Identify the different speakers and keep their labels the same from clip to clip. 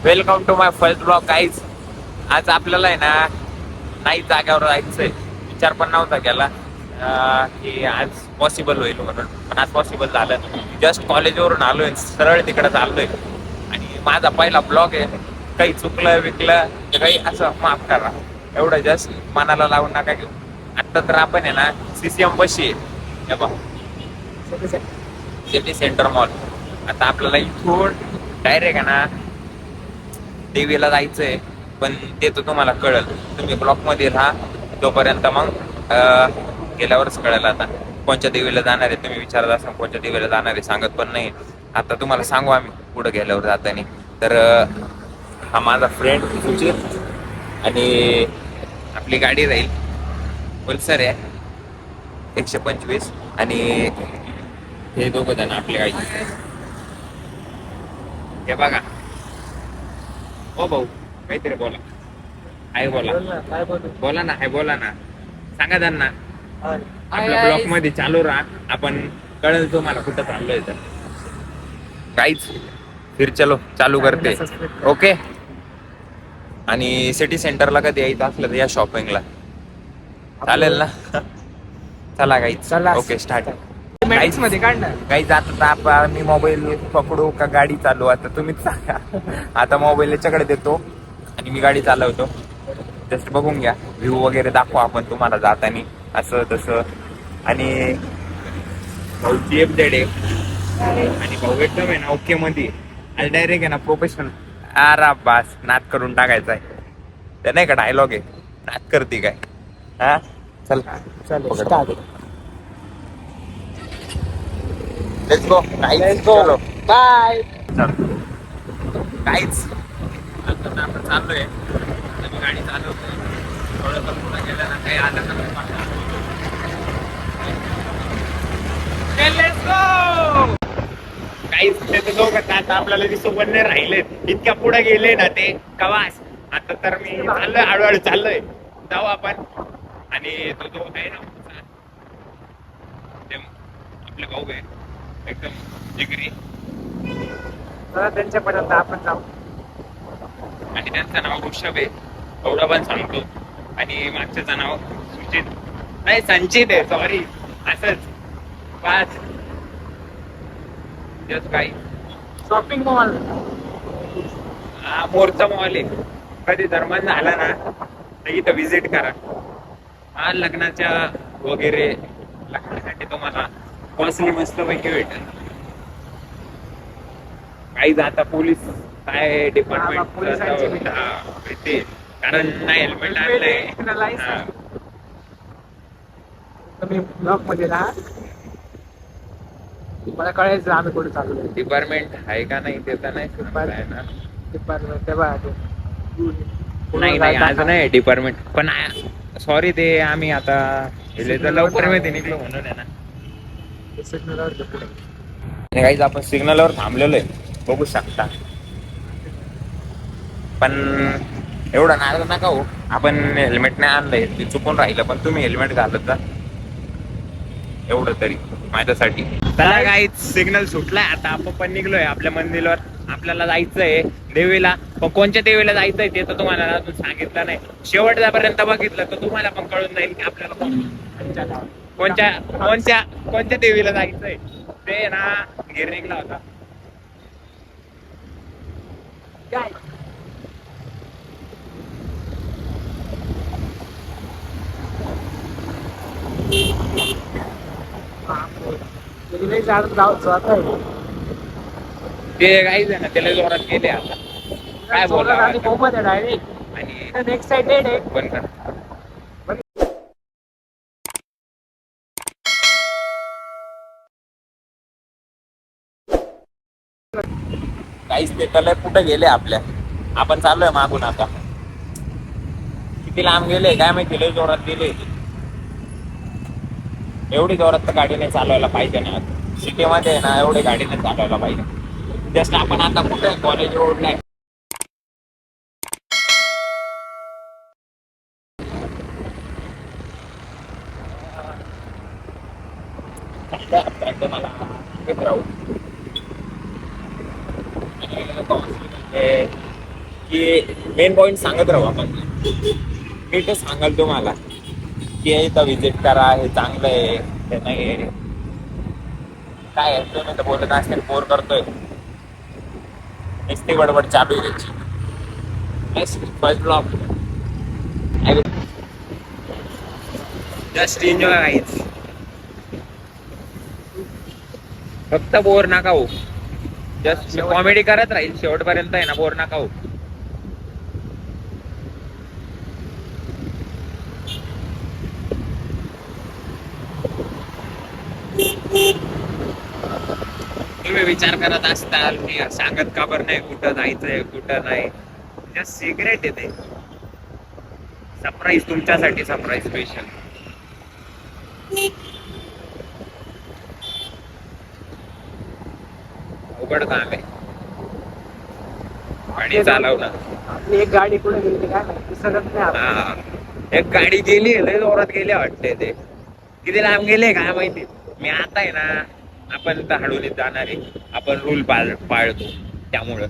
Speaker 1: Welcome to my first blog guys. आज आपल्याला आहे ना नाही जाग्यावर जायचंय. विचार पण नव्हता केला की आज पॉसिबल होईल म्हणून, पण आज पॉसिबल झालं. जस्ट कॉलेजवरून आलोय, सरळ तिकडे चाललोय आणि माझा पहिला ब्लॉग आहे. काही चुकलं विकलं तर काही असं माफ करा, एवढं जस्ट मनाला लावून नका घेऊ. आत्ता तर आपण आहे ना CCM बशी आहे सिटी सेंटर मॉल. आता आपल्याला इथून डायरेक्ट आहे ना देवीला जायचंय, पण ते तर तुम्हाला कळल. तुम्ही ब्लॉक मध्ये राहा तोपर्यंत, मग गेल्यावरच कळेल आता कोणत्या देवीला जाणार आहे. तुम्ही विचारत असाल कोणत्या देवीला जाणार आहे, सांगत पण नाही. आता तुम्हाला सांगू आम्ही पुढे गेल्यावर जाताना. तर हा माझा फ्रेंड सुचित आणि आपली गाडी राहील पल्सर आहे 125, आणि हे दोघं जण आपल्या गाडी. हे बघा, हो भाऊ काहीतरी बोला. हाय बोला, बोला ना, हाय बोला ना, सांगा त्यांना. आपल्या ब्लॉक मध्ये चालू राहा, आपण कळेल तुम्हाला कुठं चाललोय. तर काहीच फिर चलो चालू करते. ओके. आणि सिटी सेंटरला कधी यायचं असलं तर या शॉपिंगला, चालेल ना? चला काहीच. Okay start. काहीच मध्ये काढणार काही जात आता मी मोबाईल पकडू का गाडी चालू, आता तुम्हीच सांगा. आता मोबाईल याच्याकडे देतो आणि मी गाडी चालवतो. जस्ट बघून घ्या, व्ह्यू वगैरे दाखवा आपण तुम्हाला जातानी असं तसं. आणि भाऊ GFZ आहे आणि भाऊ एकदम आहे ना ओके मध्ये. आणि डायरेक्ट आहे ना प्रोफेशनल. आरा बास नाद करून टाकायचा आहे. ते नाही का डायलॉग आहे, नाद करते काय. हा चल चल लेट्स गो. चलो बाय. काहीच आता आपण चाललोय. आता मी गाडी चालवतोय. थोडं पुढे गेलं ना काही आलं तर काहीच त्याचं दोघं आता आपल्याला दिसू पण नाही राहिले. इतक्या पुढे गेले ना ते कवास. आता तर मी चाललोय, हळूहळू चाललोय. जाऊ आपण. आणि तो जो आहे ना आपले भाऊ आहे एकदम जिगरी, त्यांच्यापर्यंत आपण जाऊ. आणि त्यांचं नाव ऋषभ आहे, एवढं पण सांगतो. आणि मागच्याचं नाव सुचित नाही, संचित आहे, सॉरी. असंच पाच काही शॉपिंग मॉल, मोरचा मॉल आहे. कधी धर्मान झाला ना तर इथं विजिट करा. हा लग्नाच्या वगैरे लग्नासाठी तुम्हाला कॉस्टली मस्त पैकी भेटेल. काही आता पोलीस काय डिपार्टमेंट भेटते, कारण नाही हेल्मेट आणलंय. तुम्ही ब्लॉक मध्ये राहा, मला कळायचं आम्ही कुठे चालू. डिपार्टमेंट आहे का नाही ते तर नाही ना. डिपार्टमेंट तेव्हा नाही आज नाही डिपार्टमेंट, पण सॉरी ते आम्ही आता लवकर मध्ये निघलो म्हणून आहे ना. आणि काहीच आपण सिग्नलवर थांबलेलो आहे, बघू शकता. पण एवढं नाद नका हो, आपण हेल्मेट नाही आणलंय ते चुकून राहिलं, पण तुम्ही हेल्मेट घालत जा एवढं तरी माझ्यासाठी. त्याला काहीच सिग्नल सुटलाय. आता आपण पण निघलोय आपल्या मंदिरावर. आपल्याला जायचंय देवीला, पण कोणत्या देवीला जायचंय ते तर तुम्हाला अजून सांगितलं नाही. शेवटपर्यंत बघितलं तर तुम्हाला पण कळून जाईल की आपल्याला कोणत्या कोणत्या कोणत्या देवीला जायचंय. ते ना गिरणीला होता काय. ते काहीच आहे ना, त्याला जोरात गेले आता काय बोला. आणि नेक्स्ट साइडेड आहे पण काहीच. ते त्याला कुठे गेले आपल्या, आपण चाललोय मागून. आता किती लांब गेले काय माहिती, लय जोरात गेले. एवढी जोरात तर गाडीने चालवायला पाहिजे ना. सिटीमध्ये आहे ना एवढी गाडीने चालवायला पाहिजे. जस्ट आपण आता कुठे कॉलेज रोडला आहे. मला राहू की मेन पॉईंट सांगत राहू आपण. मी तर सांगाल तुम्हाला की इथं विजिट करा, हे चांगलं आहे, हे नाही आहे. काय आहे, तुम्ही तर बोलत असेल बोर करतोय, नुसती बडबड चालू आहे त्याची. First blog just enjoy guys. फक्त बोर नका हो. जस्ट मी कॉमेडी करत राहील शेवटपर्यंत आहे ना, बोर नका हो. तुम्ही विचार करत असताल मी सांगत का बरं नाही कुठं जायचंय कुठं नाही. जस्ट सिक्रेट आहे ते. सरप्राईज तुमच्यासाठी, सरप्राईज स्पेशल. अवघड काम आहे गाडी चालवणं.
Speaker 2: आपली एक गाडी कुठे गेली काय माहिती, दिसतच नाही आपल्याला.
Speaker 1: हा, एक गाडी गेली, लय जोरात गेली वाटते. ते किती लांब गेले काय माहिती. मी आता आहे ना, आपण तर हळून जाणार आहे, आपण रूल पाळतो त्यामुळं.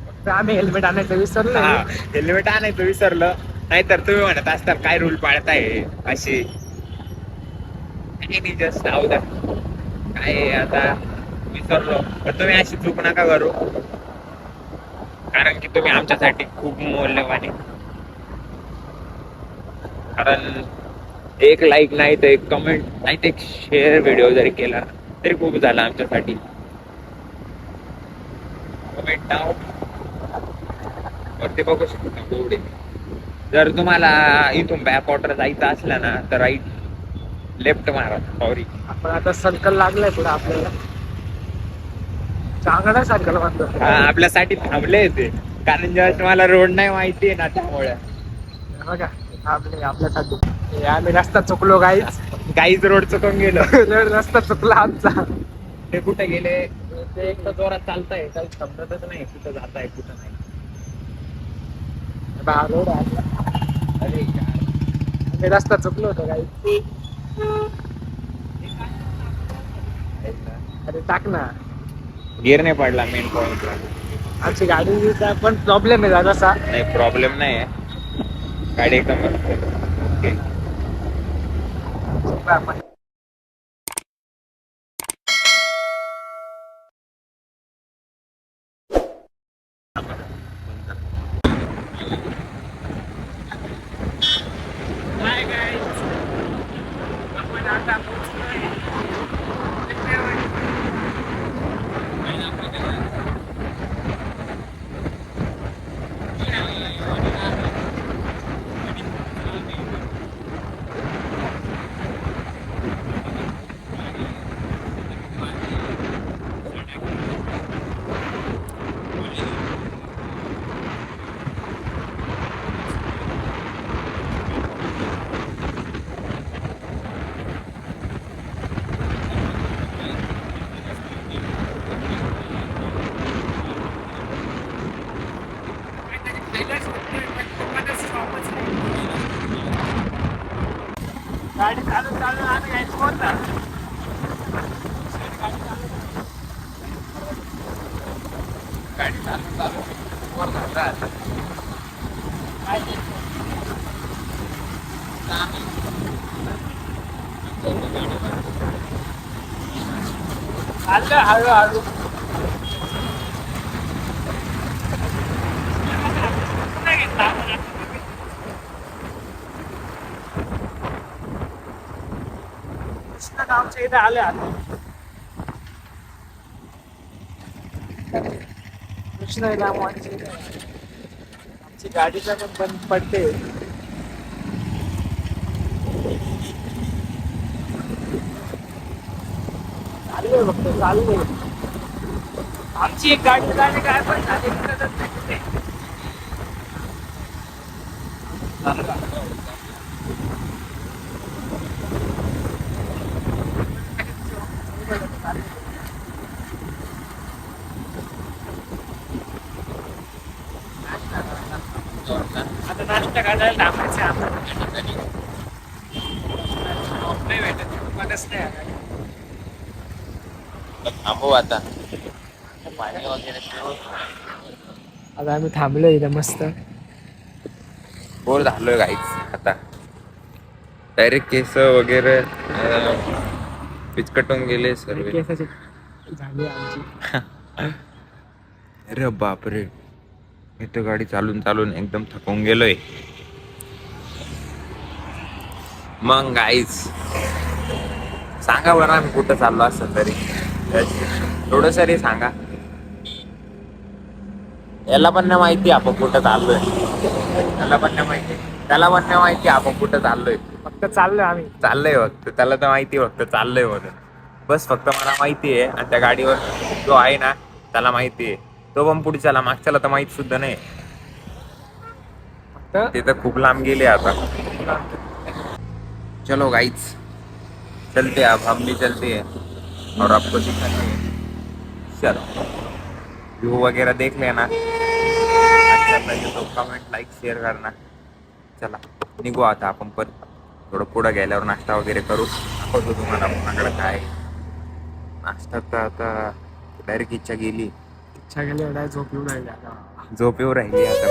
Speaker 2: फक्त आम्ही हेल्मेट आणायचं विसरलो.
Speaker 1: हा, हेल्मेट आणायचं विसरलं. नाहीतर तुम्ही म्हणत असताल काय रूल पाळताय असे. काही नाही, जस्ट जाऊ द्या. काय आता विसरलो, पण तुम्ही अशी चूक नका करू, कारण की तुम्ही आमच्यासाठी खूप मौल्यवान आहे. कारण एक लाईक नाही तर एक कमेंट नाही तर एक शेअर व्हिडिओ जरी केला तरी खूप झाला आमच्यासाठी. कमेंट डाऊन वरती बघू शकता बोर्ड. जर तुम्हाला इथून बॅक वॉटर जायचं असलं ना तर राईट लेफ्ट मारा. सॉरी,
Speaker 2: आपण आता सर्कल लागलाय पुढे आपल्याला, चांगला सर्कल म्हणतो.
Speaker 1: हा, आपल्यासाठी थांबले ते, कारण जस्ट मला रोड नाही माहिती आहे ना त्यामुळे.
Speaker 2: बघा आपले आपल्यासाठी हे आम्ही रस्ता चुकलो गाईच.
Speaker 1: काहीच रोड चुकून गेलो.
Speaker 2: रस्ता चुकला आमचा.
Speaker 1: ते कुठे गेले ते एक तर जोरात चालताय, काही समजतच नाही कुठं जाताय कुठं नाही.
Speaker 2: रोड
Speaker 1: अरे यार,
Speaker 2: आम्ही रस्ता चुकलो होतो गाईच. अरे टाक ना.
Speaker 1: गिअर नाही पडला मेन पॉइंटला.
Speaker 2: आमची गाडीचा पण प्रॉब्लेम आहे जरासा.
Speaker 1: नाही, प्रॉब्लेम नाही आहे, गाडी एकदम मस्त आहे. ओके.
Speaker 2: आपण आता गाडी चालू चालू आम्ही यायचं बोलता.
Speaker 1: गाडी चालू चालू वर जातात.
Speaker 2: चाललं हळूहळू. आमच्या इथे आले आता कृष्ण आमची गाडीचा पण बंद पडते. चाललोय फक्त चाललोय. आमची एक गाडी झाली काय पण झाली कुठे. आता नाश्ता करायला थांबायचं आता. नाही भेटत दुकानच नाही.
Speaker 1: थांबू आता, पाणी वगैरे पिऊ.
Speaker 2: आता आम्ही थांबलो इथं मस्त.
Speaker 1: बोर झालोय गाईच आता. डायरेक्ट केस वगैरे पिचकटून गेले सर्व.
Speaker 2: केसाची झाली आमची.
Speaker 1: अरे बापरे, इथं गाडी चालून चालून एकदम थकून गेलोय. मग गाईच सांगा बरं आम्ही कुठं चाललो असं तरी, थोडं सरी सांगा. याला पण नाही माहिती आपण कुठं चाललोय, त्याला पण नाही माहिती आपण कुठं चाललोय.
Speaker 2: फक्त चाललोय आम्ही.
Speaker 1: चाललंय फक्त, त्याला तर माहिती फक्त चाललंय म्हणून. बस फक्त मला माहिती आहे, आणि त्या गाडीवर जो आहे ना त्याला माहिती आहे. तो पण पुढच्याला, मागच्याला तर माहित सुद्धा नाही. ते तर खूप लांब गेले आता. चलो गाइस चलते, अब हम भी चलते हैं और आपको दिखाते हैं. चलो, व्यू वगैरह देख लेना, अच्छा लगे तो कमेंट लाईक शेअर करना. चला निघू आता आपण पण. थोडं पुढं गेल्यावर नाश्ता वगैरे करू. दाखवतो तुम्हाला कोणाकडे काय नाश्ता. तर आता डायरेक्ट इच्छा गेली
Speaker 2: एवढा झोप येऊन राहिली आता.
Speaker 1: झोप येऊ राहिली आता.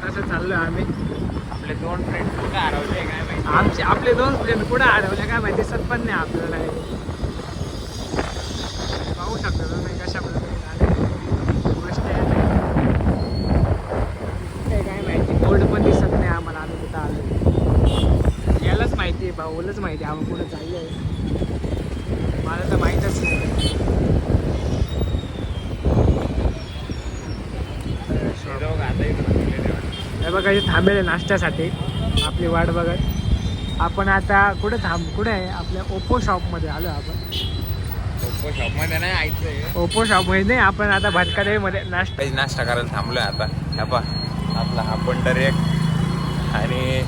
Speaker 2: तसं चाललोय आम्ही.
Speaker 1: आपले दोन फ्रेंड कुठे हरवले काय माहिती.
Speaker 2: आपले दोन फ्रेंड कुठे अडवले काय माहिती, दिसत पण नाही आपल्याला. पाहू शकतो तुम्ही कशा काय माहिती, बोर्ड पण दिसत नाही आम्हाला. आम्ही कुठं आलो यालाच माहिती आहे, भाऊलाच माहिती आहे आपण कुठं चाललोय. मला तर माहीतच नाही. हे बघा इथे थांबेल नाश्त्यासाठी आपली वाट बघत. आपण आता कुठे आहे, आपल्या ओप्पो शॉपमध्ये आलो आपण.
Speaker 1: ओप्पो शॉप मध्ये नाही आयचंय.
Speaker 2: ओप्पो शॉपमध्ये नाही, आपण आता भटकादेवीमध्ये
Speaker 1: नाश्ता करायला थांबलोय आता. ह्या पा आपला हा बंडर एक, आणि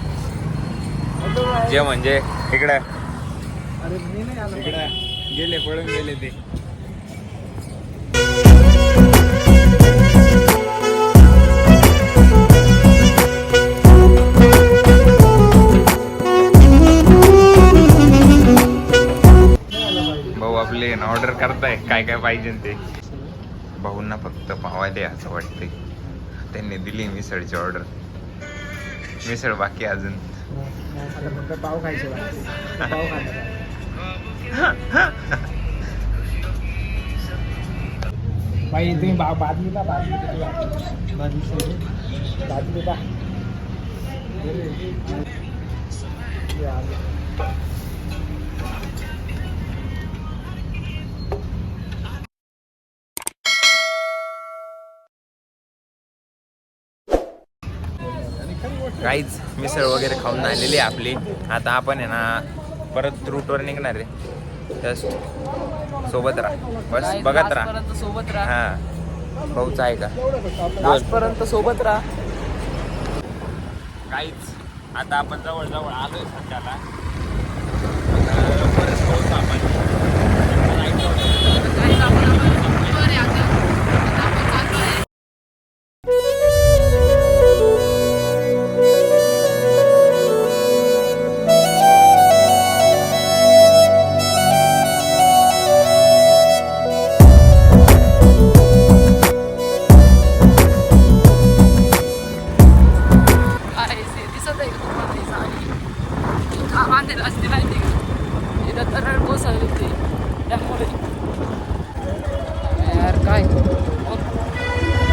Speaker 1: जे म्हणजे इकडं
Speaker 2: अरे मी नाही आलो.
Speaker 1: इकडं गेले, पळून गेले ते. भाऊ आपले ऑर्डर करताय काय काय पाहिजे ते. भाऊंना फक्त पावा द्या असं वाटतंय. त्यांनी दिली मिसळची ऑर्डर. मिसळ बाकी अजून.
Speaker 2: पाव खायचे, पाव खायचे. भाई तुम्ही बातमी का
Speaker 1: काहीच मिसळ वगैरे खाऊन आलेली आहे आपली. आता आपण आहे ना परत रूटवर निघणार आहे. जस्ट सोबत राहा, बस बघत राहा.
Speaker 2: सोबत राहा.
Speaker 1: हा भाऊच आहे का,
Speaker 2: लास्टपर्यंत सोबत राहा.
Speaker 1: काहीच आता आपण जवळ जवळ आलोय सध्याला. लवकरच पोहोचू आपण.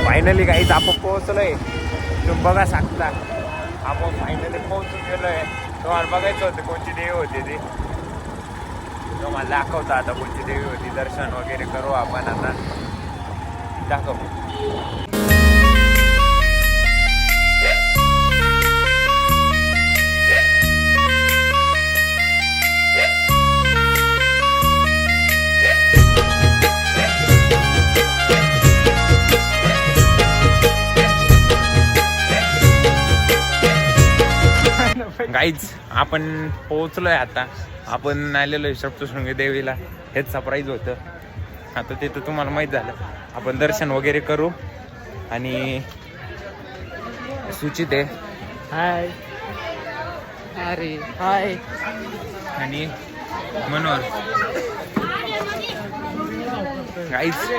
Speaker 1: फायनली काहीच आपण पोहोचलोय. तुम्ही बघा शकता आपण फायनली पोहोचून गेलोय. तुम्हाला बघायचं होतं कोणती देवी होती ती, तुम्हाला दाखवतो आता कोणती देवी होती. दर्शन वगैरे करू आपण आता. दाखव. गाईज आपण पोहोचलोय आता. आपण आलेलो आहे सप्तशृंगी देवीला. हेच सरप्राईज होतं. आता ते तर तुम्हाला माहीत झालं. आपण दर्शन वगैरे करू. आणि सुचित आहे.
Speaker 2: हाय. अरे हाय.
Speaker 1: आणि मनोहर. गाईज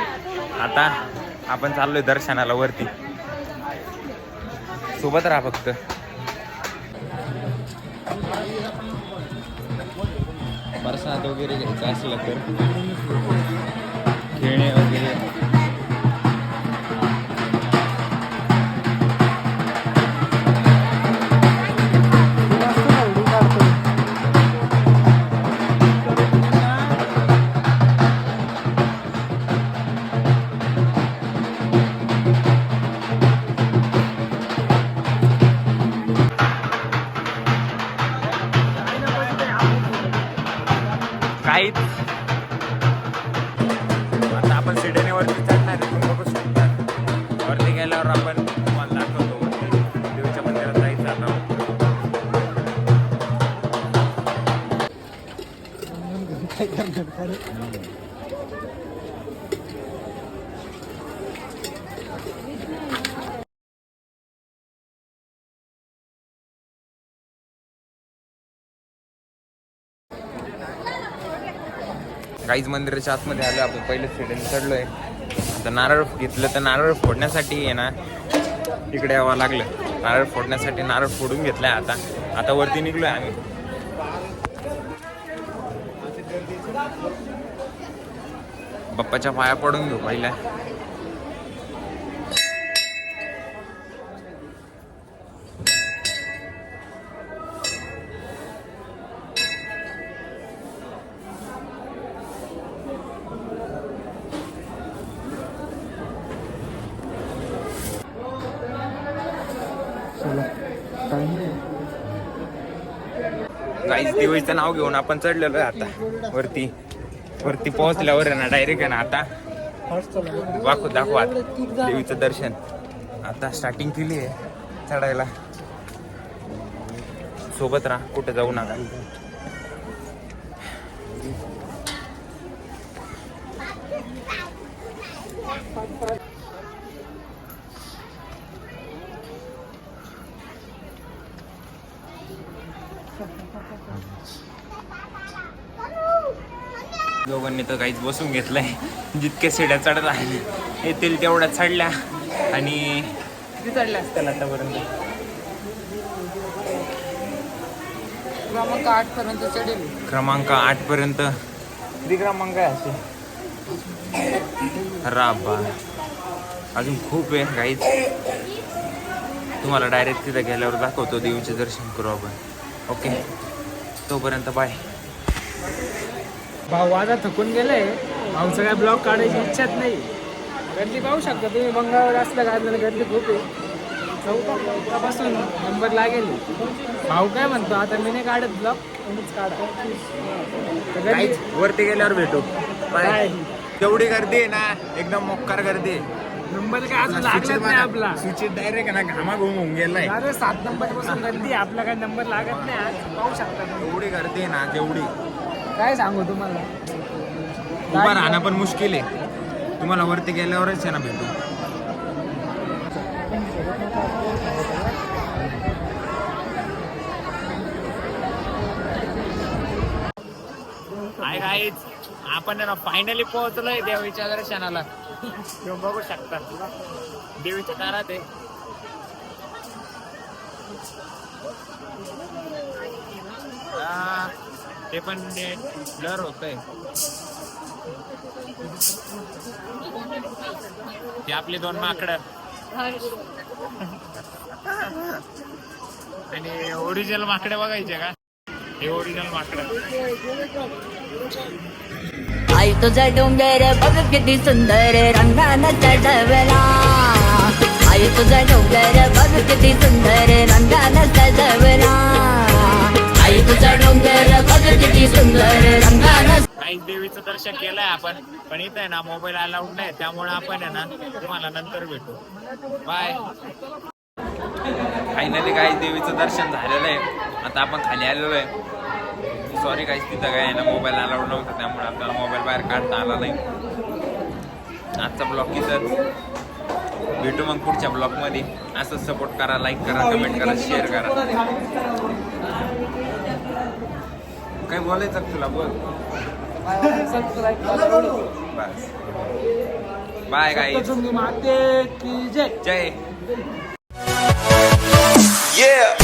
Speaker 1: आता आपण चाललोय दर्शनाला वरती. सोबत राहा फक्त. प्रसाद वगैरे घ्यायचं असलं तर खेळणे वगैरे. काहीच. आता आपण सिडनीवरती चढणार आहे. तुम्ही बघू शकता. वरती गेल्यावर आपण तुम्हाला दाखवतो. देवीच्या मंदिरात जायचं आता. काहीच मंदिराच्या आतमध्ये आलो आपण. पहिले सिडनी चढलोय. आता नारळ घेतलं तर नारळ फोडण्यासाठी आहे ना इकडे यावं लागलं. नारळ फोडण्यासाठी नारळ फोडून घेतलाय. आता वरती निघलोय आम्ही. बाप्पाच्या पाया पडून घेऊ पहिल्या. काहीच देवीचं नाव घेऊन आपण चढलेलो आहे आता वरती. वरती पोहोचल्यावर आहे ना डायरेक्ट आहे ना आता दाखवा देवीचं दर्शन. आता स्टार्टिंग केली आहे चढायला. सोबत राहा, कुठे जाऊ नका. दोघांनी तर काहीच बसून घेतलंय. जितके शिड्या चढत आहे येतील तेवढ्या चढल्या. आणि किती चढल्या असतील आतापर्यंत?
Speaker 2: क्रमांक 8 पर्यंत चढेल.
Speaker 1: क्रमांक 8 पर्यंत. किती क्रमांक आहे असे? राबा अजून खूप आहे काहीच. तुम्हाला डायरेक्ट तिथे गेल्यावर दाखवतो. देवीचे दर्शन करू आपण. ओके, तोपर्यंत बाय.
Speaker 2: भाऊ आता थकून गेले. भाऊचं काय ब्लॉग काढायची इच्छाच नाही. गर्दी पाहू शकता तुम्ही. बंगावर असलं का आपल्याला गर्दी खूप आहे. चौकापासून नंबर लागेल. भाऊ काय म्हणतो आता मी नाही काढत ब्लॉग, तुम्हीच काढा. तर गर्दी
Speaker 1: वरती गेल्यावर भेटू.
Speaker 2: काय
Speaker 1: तेवढी गर्दी आहे ना, एकदम मोक्कार गर्दी आहे.
Speaker 2: नंबर काय अजून लागलाच नाही आपला.
Speaker 1: सुचित डायरेक्ट आहे ना घामा घुम होऊन गेलाय.
Speaker 2: अरे 7 नंबर पासून गर्दी आहे. आपला काय नंबर लागत नाही. आज पाहू शकता तुम्ही.
Speaker 1: एवढी गर्दी आहे ना, जेवढी
Speaker 2: काय सांगू तुम्हाला.
Speaker 1: उभा राहणं पण मुश्किल आहे. तुम्हाला वरती गेल्यावरच आहे ना भेटू. हाय गाईज, आपण ना फायनली पोहोचलोय देवीच्या दर्शनाला. तुम्ही बघू शकता देवीच्या दारात आहे. ते पण ब्लर होतंय. ते आपली 2 माकडं आणि ओरिजिनल माकडे बघायचे का? हे ओरिजिनल माकडं.
Speaker 3: आई तुझा डोंगर बघ किती सुंदर रंगानं सजवला. आई तुझा डोंगर बघ किती सुंदर रंगानं सजवला. आई तुझा डोंगर बघ किती सुंदर रंगानं.
Speaker 1: काहीच देवीचं दर्शन केलंय आपण, पण इथं आहे ना मोबाईल अलाउड नाही. त्यामुळे आपण आहे ना तुम्हाला नंतर भेटू. बाय. फायनली काही देवीचं दर्शन झालेलं आहे. आता आपण खाली आलेलो आहे. सॉरी काहीच तिथं काय ना मोबाईल अलाउड नव्हता, त्यामुळे आपल्याला मोबाईल बाहेर काढता आला नाही. आजचा ब्लॉग इथंच. भेटू मग पुढच्या ब्लॉगमध्ये. असंच सपोर्ट करा, लाईक करा, कमेंट करा, शेअर करा. काय बोलायचं का तुला? बोल. बस बाय गाईज.
Speaker 2: माते की जय.
Speaker 1: जय.
Speaker 4: Yeah.